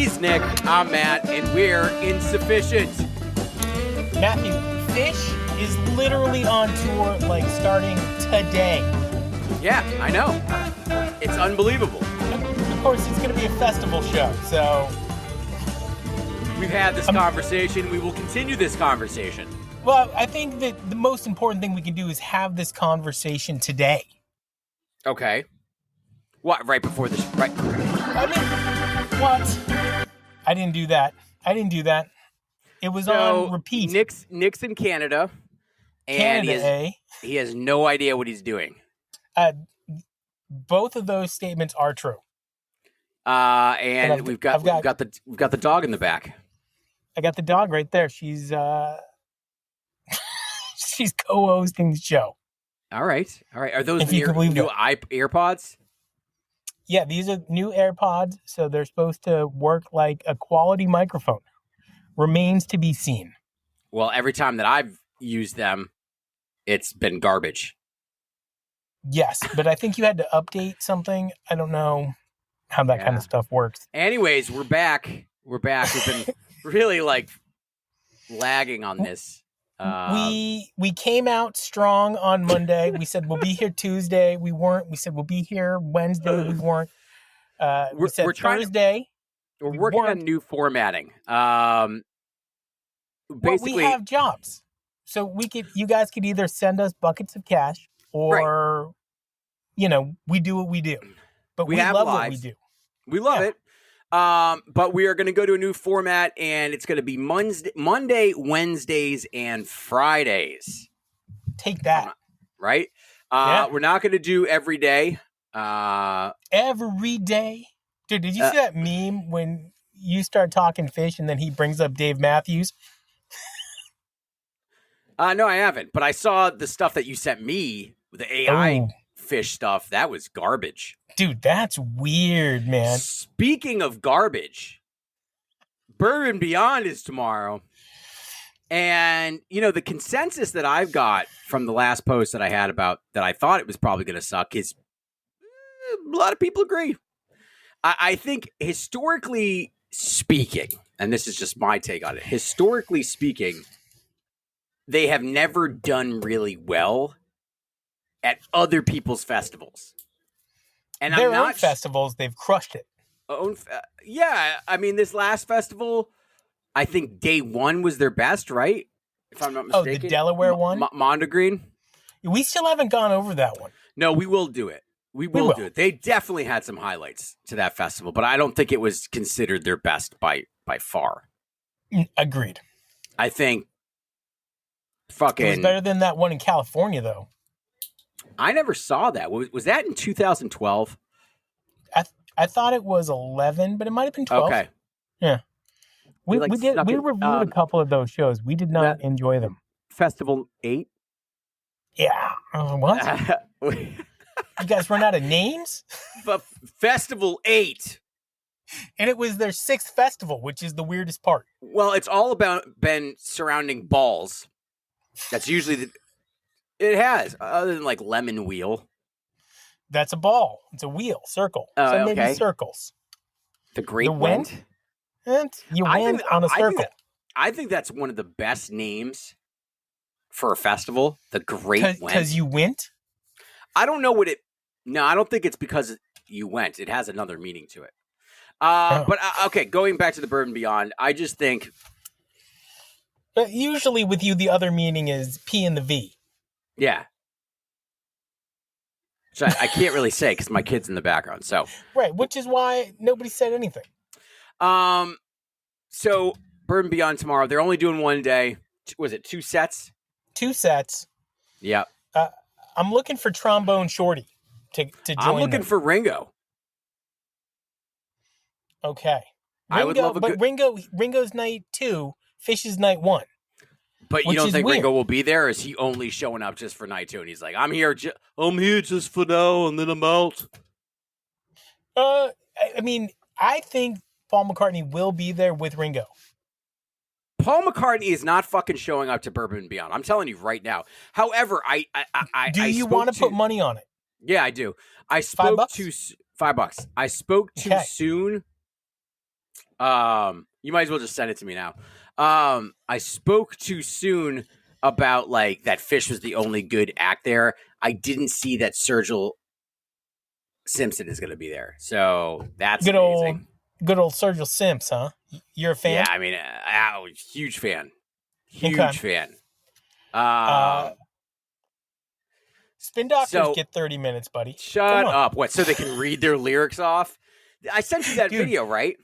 He's Nick, I'm Matt, and we're insufficient. Matthew, Phish is literally on tour, like, starting today. Yeah, I know. It's unbelievable. Of course, it's going to be a festival show, so... We've had this conversation. We will continue this conversation. Well, I think that the most important thing we can do is have this conversation today. Okay. What, right before this? Right. I mean, what? I didn't do that. It was on repeat. Nick's in Canada, and he has no idea what he's doing. Both of those statements are true. And we've got the dog in the back. I got the dog right there. She's she's co-hosting the show. All right. Are those new AirPods? Yeah, these are new AirPods, so they're supposed to work like a quality microphone. Remains to be seen. Well, every time that I've used them, it's been garbage. Yes, but I think you had to update something. I don't know how that kind of stuff works. Anyways, we're back. We've been really lagging on this. We came out strong on Monday. We said we'll be here Tuesday. We weren't. We said we'll be here Wednesday. We weren't. We said Thursday. We're working on new formatting. Basically, we have jobs, so you guys could either send us buckets of cash, or we do what we do. But we love what we do. We love it. But we are going to go to a new format, and it's going to be Monday, Wednesdays, and Fridays. Take that. Right? We're not going to do every day. Every day? Dude, did you see that meme when you start talking Phish and then he brings up Dave Matthews? No, I haven't. But I saw the stuff that you sent me, the AI Phish stuff. That was garbage. Dude, that's weird, man. Speaking of garbage, Bourbon Beyond is tomorrow. And, the consensus that I've got from the last post that I had about that I thought it was probably going to suck is a lot of people agree. I think historically speaking, and this is just my take on it, historically speaking, they have never done really well at other people's festivals. And their own festivals, they've crushed it. Yeah, I mean, this last festival, I think day one was their best, right? If I'm not mistaken. Oh, the Delaware one? Mondegreen? We still haven't gone over that one. No, we will do it. We will do it. They definitely had some highlights to that festival, but I don't think it was considered their best by far. Agreed. I think it was better than that one in California, though. I never saw that. Was that in 2012? I thought it was 11, but it might have been 12. Okay. Yeah. We reviewed a couple of those shows. We did not enjoy them. Festival 8? Yeah. What? You guys run out of names? Festival 8. And it was their 6th festival, which is the weirdest part. Well, it's all been surrounding balls. That's usually it has, other than like Lemon Wheel. That's a ball. It's a wheel, circle. So maybe circles. The Great Went? You went on a circle. I think that's one of the best names for a festival. The Great Went. Because you went? I don't know what it... No, I don't think it's because you went. It has another meaning to it. But, okay, going back to the Bourbon Beyond, I just think... But usually with you, the other meaning is P and the V. Yeah. So I can't really say because my kid's in the background. So right, which is why nobody said anything. So Bourbon Beyond tomorrow. They're only doing one day. Was it 2 sets? 2 sets. Yeah. I'm looking for Trombone Shorty to join. I'm looking for Ringo. Okay. I would love Ringo's night 2. Phish's night 1. But you don't think Ringo will be there, or is he only showing up just for night 2? And he's like, I'm here just for now, and then I'm out. I mean, I think Paul McCartney will be there with Ringo. Paul McCartney is not fucking showing up to Bourbon Beyond. I'm telling you right now. However, do you want to put money on it? Yeah, I do. I spoke $5? $5. I spoke too soon You might as well just send it to me now. I spoke too soon about like that Phish was the only good act there. I didn't see that Sergil Simpson is going to be there, so that's amazing. Good old Sergil Simps, huh? You're a fan? Yeah, I mean, huge fan. Spin Doctors get 30 minutes, buddy. Shut up. What? So they can read their lyrics off? I sent you that video, right?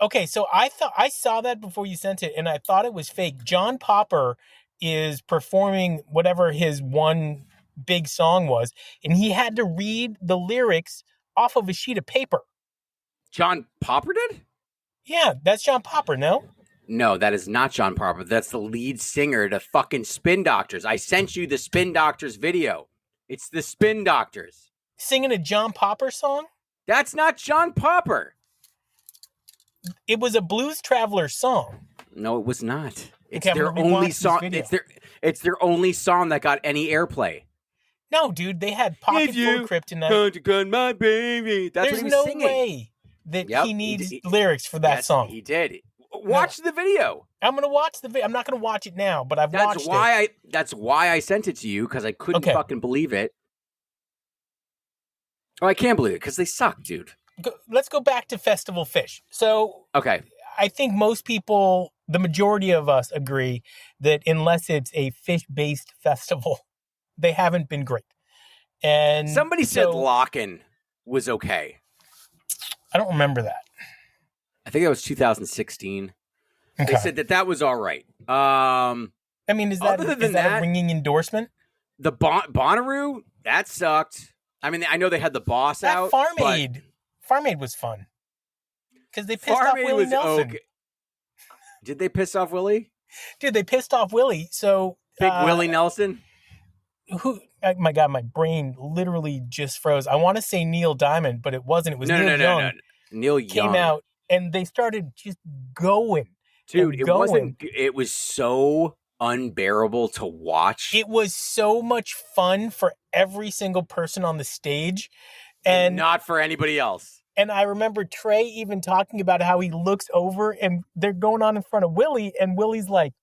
Okay, so I saw that before you sent it, and I thought it was fake. John Popper is performing whatever his one big song was, and he had to read the lyrics off of a sheet of paper. John Popper did? Yeah, that's John Popper, no? No, that is not John Popper. That's the lead singer to fucking Spin Doctors. I sent you the Spin Doctors video. It's the Spin Doctors. Singing a John Popper song? That's not John Popper. It was a Blues Traveler song. No, it was not. It's their only song. It's their only song that got any airplay. No, dude, they had Pocket Full of Kryptonite. Come to gun my baby. That's There's what he was no singing. way that he needs lyrics for that song. He did. Watch the video. I'm going to watch the video. I'm not going to watch it now, but I've watched it. That's why I sent it to you, because I couldn't fucking believe it. Oh, I can't believe it, because they suck, dude. Let's go back to Festival Phish. So, okay, I think most people, the majority of us, agree that unless it's a Phish-based festival, they haven't been great. And somebody said Lock-In was okay. I don't remember that. I think it was 2016. Okay. They said that was all right. I mean, is that a ringing endorsement? The Bonnaroo, that sucked. I mean, I know they had the boss out. Farm Aid was fun. Because they pissed off Willie Nelson. Okay. Did they piss off Willie? Dude, they pissed off Willie. So Big Willie Nelson? Oh my God, my brain literally just froze. I want to say Neil Diamond, but it wasn't. It was Neil Young. No. Neil Young came out, and they started just going. Dude, it was so unbearable to watch. It was so much fun for every single person on the stage. And not for anybody else. And I remember Trey even talking about how he looks over and they're going on in front of Willie, and Willie's like,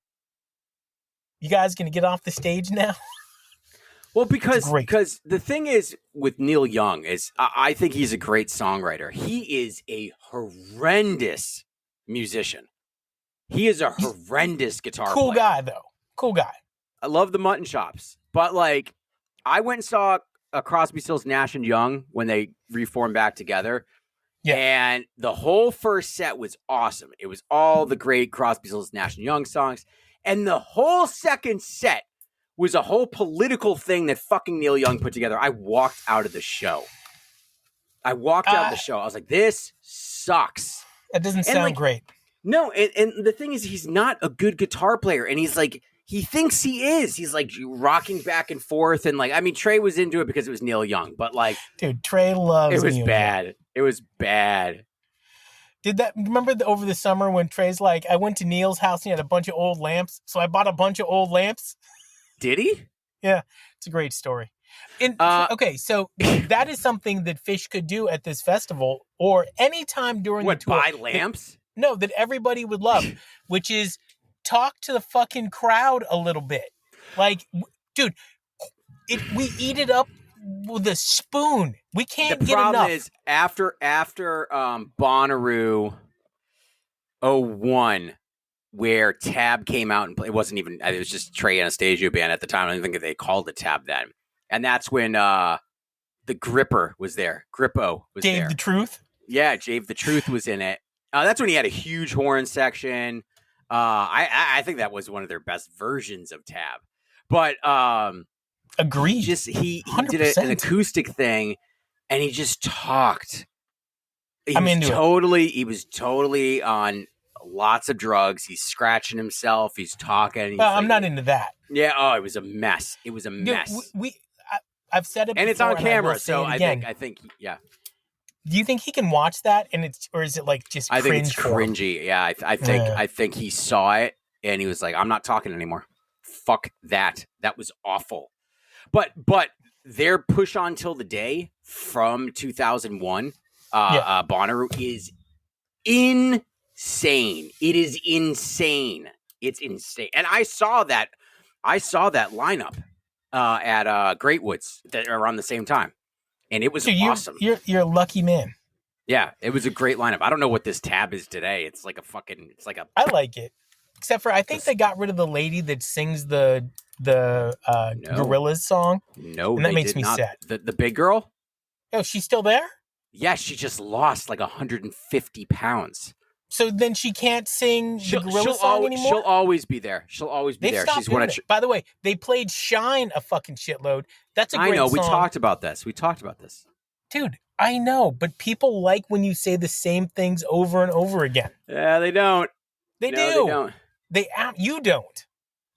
"You guys gonna get off the stage now?" Well, because the thing is with Neil Young is I think he's a great songwriter. He is a horrendous musician. He is a horrendous guitar player. Cool guy, though. Cool guy. I love the mutton chops. But, like, I went and saw Crosby, Stills, Nash & Young when they reformed back together. Yeah. And the whole first set was awesome. It was all the great Crosby, Stills, Nash & Young songs. And the whole second set was a whole political thing that fucking Neil Young put together. I walked out of the show. I was like, this sucks. That doesn't sound great. No, and the thing is, he's not a good guitar player, and he's like, he thinks he is. He's like rocking back and forth, and like, I mean, Trey was into it because it was Neil Young, but like, dude, Trey loves it. Was Neil bad. Young. It was bad. Remember over the summer when Trey's like, I went to Neil's house and he had a bunch of old lamps, so I bought a bunch of old lamps. Did he? Yeah, it's a great story. And okay, so that is something that Phish could do at this festival or any time during the tour. Buy lamps? That everybody would love, which is talk to the fucking crowd a little bit. Like, dude, we eat it up with a spoon. We can't get enough. The problem is after Bonnaroo 01, where Tab came out and it wasn't even, it was just Trey Anastasio band at the time. I don't even think they called it Tab then. And that's when the Gripper was there. Grippo was there. Dave the Truth? Yeah, Dave the Truth was in it. That's when he had a huge horn section. I think that was one of their best versions of Tab. But agreed. He did an acoustic thing, and he just talked. He was totally on lots of drugs. He's scratching himself. He's talking. I'm not into that. Yeah. Oh, it was a mess. It was a mess. I've said it before, and it's on camera, so I think, yeah. Do you think he can watch that or is it like just cringe? I think it's cringy. Yeah, I think he saw it and he was like, I'm not talking anymore. Fuck that. That was awful. But their Push On Till the Day from 2001, Bonnaroo is insane. insane. It is insane. It's insane. And I saw that lineup at Great Woods that around the same time. And it was So awesome. You're a lucky man. Yeah, it was a great lineup. I don't know what this tab is today. It's like a I like it. Except for I think they got rid of the lady that sings the Gorillaz song. No, and that they makes did me not. sad. The big girl? Oh, she's still there? Yeah, she just lost like 150 pounds. So then she can't sing the Gorillaz song anymore? She'll always be there. She'll always be there. She's one of By the way, they played Shine a fucking shitload. That's a great song. I know. We talked about this. Dude, I know, but people like when you say the same things over and over again. Yeah, they don't. They do. They don't. You don't.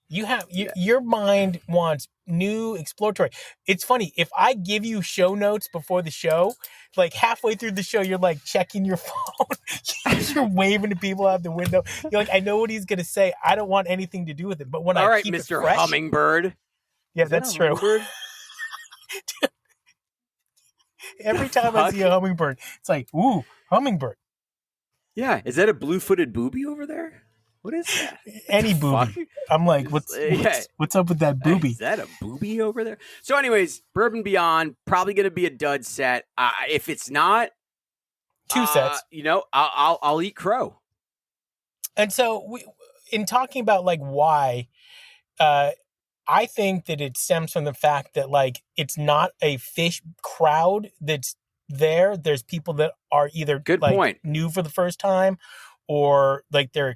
You have your mind wants new exploratory. It's funny, if I give you show notes before the show, like halfway through the show, you're like checking your phone. You're waving to people out the window. You're like, I know what he's gonna say. I don't want anything to do with it. But when I keep Mr. it fresh, Hummingbird. Yeah, that's true. Every time I see a hummingbird, it's like, ooh, hummingbird. Yeah, is that a blue-footed booby over there? What is that? Any booby. Fuck? I'm like, what's up with that booby? Is that a booby over there? So anyways, Bourbon Beyond, probably going to be a dud set. If it's not... 2 sets. I'll eat crow. And so, in talking about, like, why... I think that it stems from the fact that, like, it's not a Phish crowd that's there. There's people that are either new for the first time, or like they're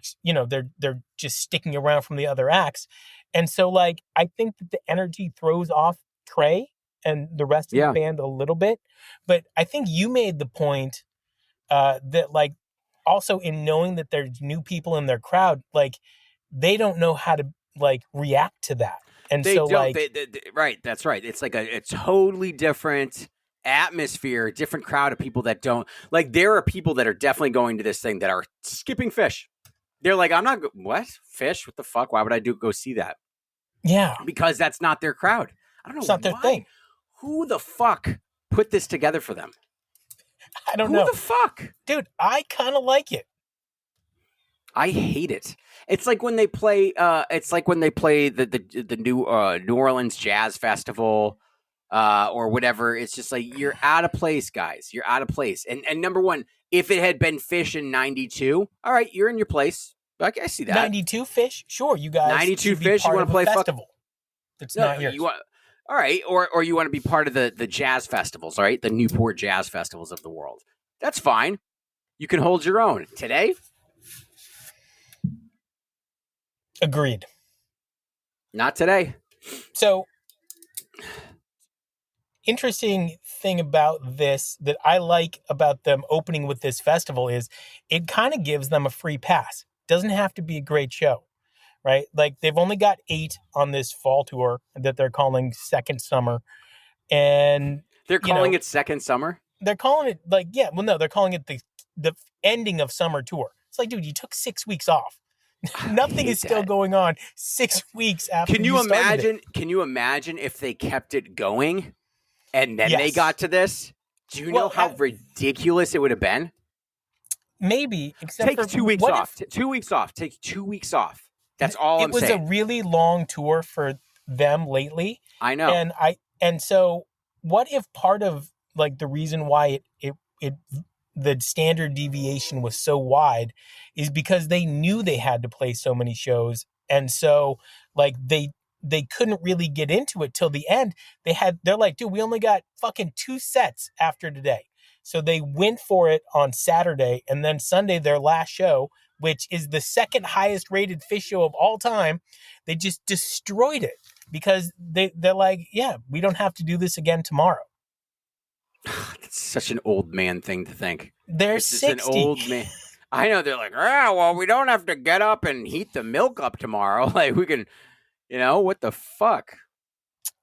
just sticking around from the other acts. And so, like, I think that the energy throws off Trey and the rest of the band a little bit. But I think you made the point that, like, also in knowing that there's new people in their crowd, like, they don't know how to, like, react to that. And they so, don't. Right, that's right. It's like a totally different atmosphere, different crowd of people that don't like. There are people that are definitely going to this thing that are skipping Phish. They're like, I'm not what Phish. What the fuck? Why would I go see that? Yeah, because that's not their crowd. I don't know. It's not their thing. Who the fuck put this together for them? I don't know. Who the fuck, dude? I kind of like it. I hate it. It's like when they play. The new New Orleans Jazz Festival, or whatever. It's just like, you're out of place, guys. You're out of place. And number one, if it had been Phish in '92, all right, you're in your place. I see that. 92 Phish, sure. You guys. 92 Phish. You want to play festival? That's not yours. All right, or you want to be part of the jazz festivals, all right, the Newport Jazz Festivals of the world. That's fine. You can hold your own. Today. Agreed. Not today. So, interesting thing about this that I like about them opening with this festival is it kind of gives them a free pass. Doesn't have to be a great show, right? Like, they've only got 8 on this fall tour that they're calling Second Summer. And they're calling it Second Summer? They're calling it they're calling it the ending of summer tour. It's like, dude, you took 6 weeks off. Nothing is still going on 6 weeks after. Can you imagine? Can you imagine if they kept it going and then they got to this? Do you know how ridiculous it would have been? Maybe. Except take 2 weeks off. 2 weeks off. Take 2 weeks off. That's all I'm saying. It was a really long tour for them lately. I know. And so what if part of, like, the reason why the standard deviation was so wide is because they knew they had to play so many shows. And so, like, they couldn't really get into it till the end. They're like, dude, we only got fucking 2 sets after today. So they went for it on Saturday, and then Sunday, their last show, which is the second highest rated Phish show of all time, they just destroyed it because they're like, yeah, we don't have to do this again tomorrow. That's such an old man thing to think. They're 60. An old man. I know. They're like, well, we don't have to get up and heat the milk up tomorrow. Like, we can, what the fuck?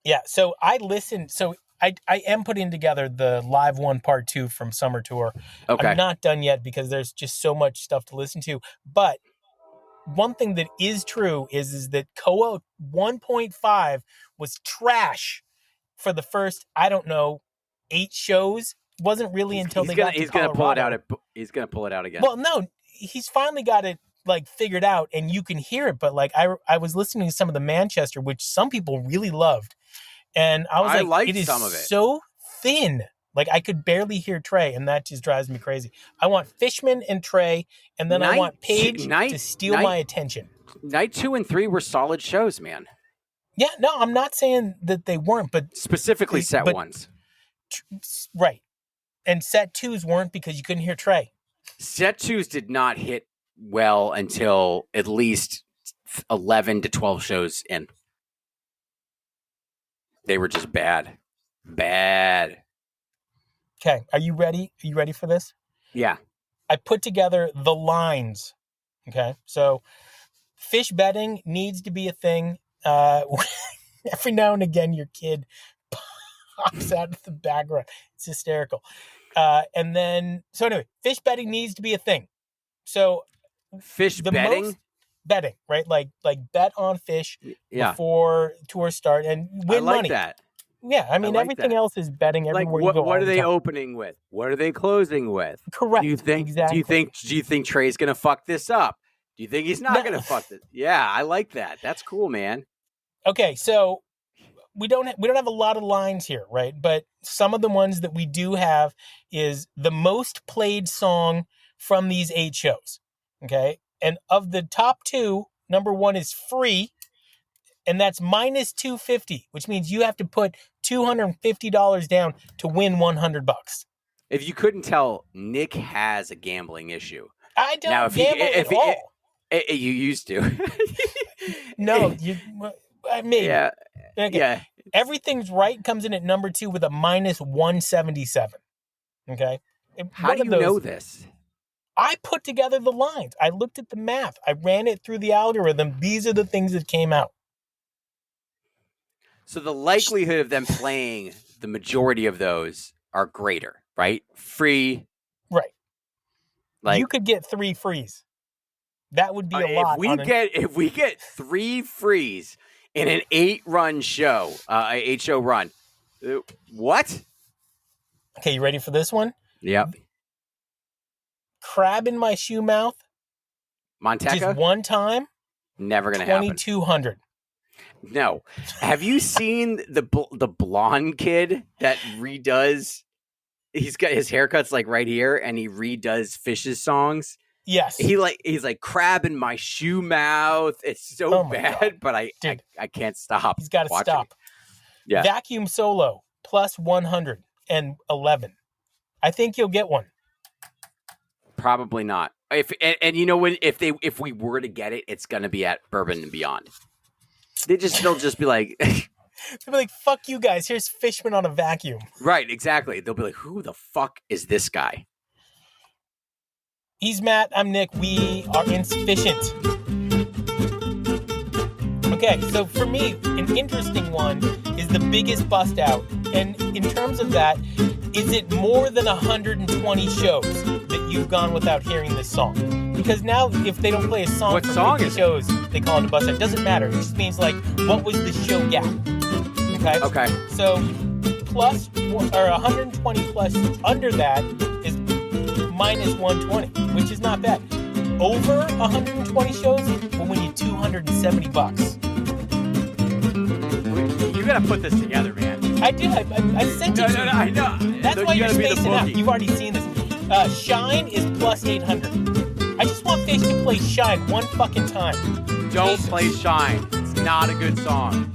Yeah. So I listened. So I am putting together the Live 1 Part 2 from Summer Tour. Okay. I'm not done yet because there's just so much stuff to listen to. But one thing that is true is that Koa 1.5 was trash for the first, 8 shows. Wasn't really until they got to Colorado. He's gonna pull it out again. Well, no, he's finally got it like figured out, and you can hear it. But like I was listening to some of the Manchester, which some people really loved, and I was like, it is some of it. so thin. Like I could barely hear Trey, and that just drives me crazy. I want Fishman and Trey, and then I want Page to steal my attention. Night 2 and 3 were solid shows, man. Yeah, no, I'm not saying that they weren't, but specifically set ones. Right. And set 2s weren't because you couldn't hear Trey. Set 2s did not hit well until at least 11 to 12 shows in. They were just bad. Bad. Okay, are you ready? Are you ready for this? Yeah. I put together the lines. Okay, so Phish betting needs to be a thing. Every now and again, your kid pops out of the background. It's hysterical. And then, so anyway, Phish betting needs to be a thing. So Phish betting? Betting, right? Like bet on Phish before tour start and win money. I like that. Yeah, I mean, everything else is betting everywhere you go. What are they opening with? What are they closing with? Correct. Do you think? Exactly. Do you think Trey's gonna fuck this up? Do you think he's not gonna fuck this? Yeah, I like that. That's cool, man. Okay, so we don't have a lot of lines here, right? But some of the ones that we do have is the most played song from these 8 shows. Okay, and of the top 2, number 1 is Free. And that's minus 250, which means you have to put $250 down to win $100. If you couldn't tell, Nick has a gambling issue. I don't gamble at all. You used to. No, maybe. Yeah. Okay. Yeah. Everything's right comes in at number 2 with a minus 177. Okay. How do you know this? I put together the lines. I looked at the math. I ran it through the algorithm. These are the things that came out. So the likelihood of them playing the majority of those are greater, right? Free. Right. Like you could get 3 frees. That would be a lot. If we get 3 frees in an 8-run show, 8-show run, what? Okay, you ready for this one? Yep. Crab in my shoe mouth. Monteca? Just one time. Never going to happen. 2,200. No. Have you seen the blonde kid that redoes? He's got his haircuts like right here, and he redoes Phish's songs. Yes. He's like crab in my shoe mouth. It's so bad, but I can't stop. He's got to stop. Yeah. Vacuum solo plus 111. I think you'll get one. Probably not. And you know when if we were to get it, it's gonna be at Bourbon and Beyond. They'll just be like they'll be like, fuck you guys, here's Fishman on a vacuum. Right, exactly. They'll be like, who the fuck is this guy? He's Matt, I'm Nick, we are insufficient. Okay, so for me, an interesting one is the biggest bust out. And in terms of that, is it more than 120 shows that you've gone without hearing this song? Because now, if they don't play a song what for song 50 shows, they call it a bust out. It doesn't matter. It just means, like, what was the show gap? Okay? So, plus, or 120 plus under that is minus 120, which is not bad. Over 120 shows will win you $270. You gotta put this together, man. I do. I sent it to you. No, I know. That's why you're spacing out. You've already seen this. Shine is plus 800. I just want Phish to play Shine one fucking time. Don't play Shine. It's not a good song.